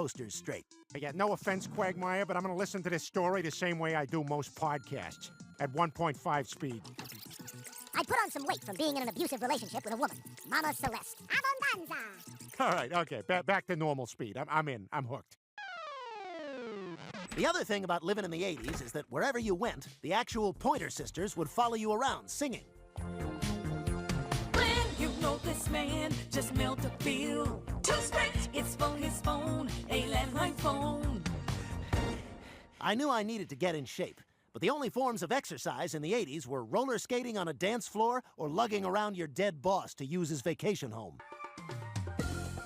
coasters straight. Yeah, no offense, Quagmire, but I'm going to listen to this story the same way I do most podcasts, at 1.5 speed. I put on some weight from being in an abusive relationship with a woman, Mama Celeste. Abundanza! All right, okay, back to normal speed. I'm in. I'm hooked. The other thing about living in the 80s is that wherever you went, the actual Pointer Sisters would follow you around singing. When you know this man just melt a bill. Too straight, it's for his phone, a landline phone. I knew I needed to get in shape, but the only forms of exercise in the 80s were roller skating on a dance floor or lugging around your dead boss to use his vacation home.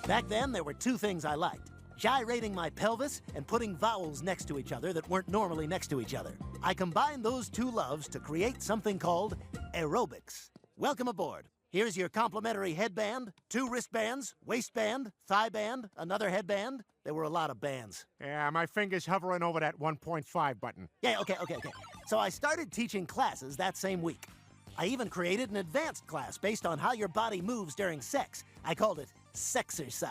Back then, there were two things I liked: gyrating my pelvis and putting vowels next to each other that weren't normally next to each other. I combined those two loves to create something called aerobics. Welcome aboard. Here's your complimentary headband, 2 wristbands, waistband, thigh band, another headband. There were a lot of bands. Yeah, my finger's hovering over that 1.5 button. Yeah, okay. So I started teaching classes that same week. I even created an advanced class based on how your body moves during sex. I called it Sexercise.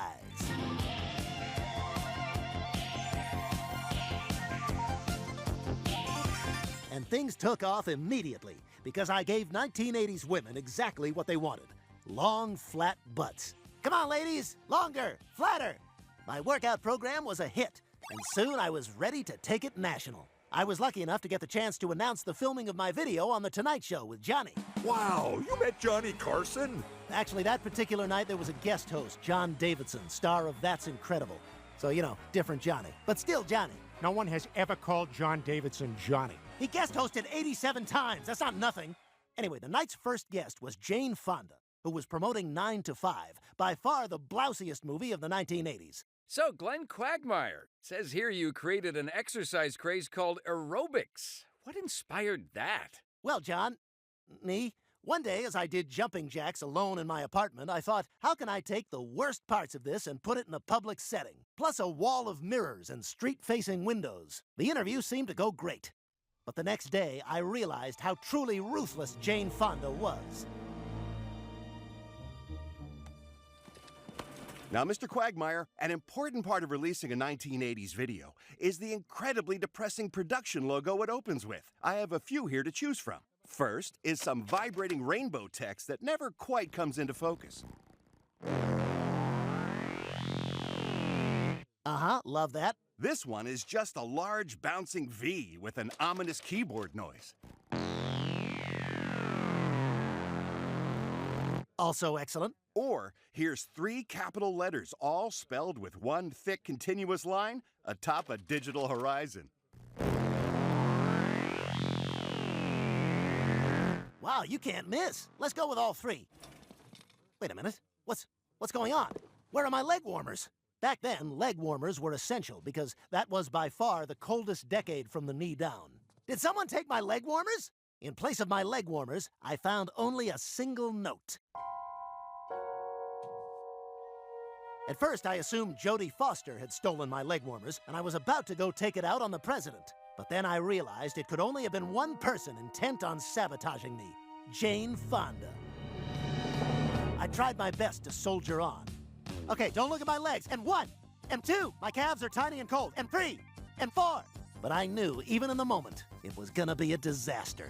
And things took off immediately because I gave 1980s women exactly what they wanted: long, flat butts. Come on, ladies, longer, flatter. My workout program was a hit, and soon I was ready to take it national. I was lucky enough to get the chance to announce the filming of my video on The Tonight Show with Johnny. Wow, you met Johnny Carson? Actually, that particular night there was a guest host, John Davidson, star of That's Incredible. So, you know, different Johnny, but still Johnny. No one has ever called John Davidson Johnny. He guest hosted 87 times. That's not nothing. Anyway, the night's first guest was Jane Fonda, who was promoting 9 to 5, by far the blousiest movie of the 1980s. So, Glenn Quagmire, says here you created an exercise craze called aerobics. What inspired that? Well, John, one day as I did jumping jacks alone in my apartment, I thought, how can I take the worst parts of this and put it in a public setting, plus a wall of mirrors and street-facing windows? The interview seemed to go great. But the next day, I realized how truly ruthless Jane Fonda was. Now, Mr. Quagmire, an important part of releasing a 1980s video is the incredibly depressing production logo it opens with. I have a few here to choose from. First is some vibrating rainbow text that never quite comes into focus. Love that. This one is just a large bouncing V with an ominous keyboard noise. Also excellent. Or here's 3 capital letters, all spelled with one thick continuous line atop a digital horizon. Wow, you can't miss. Let's go with all 3. Wait a minute. What's going on? Where are my leg warmers? Back then, leg warmers were essential because that was by far the coldest decade from the knee down. Did someone take my leg warmers? In place of my leg warmers, I found only a single note. At first, I assumed Jodie Foster had stolen my leg warmers, and I was about to go take it out on the president. But then I realized it could only have been one person intent on sabotaging me: Jane Fonda. I tried my best to soldier on. Okay, don't look at my legs. And 1, and 2, my calves are tiny and cold. And 3, and 4. But I knew, even in the moment, it was gonna be a disaster.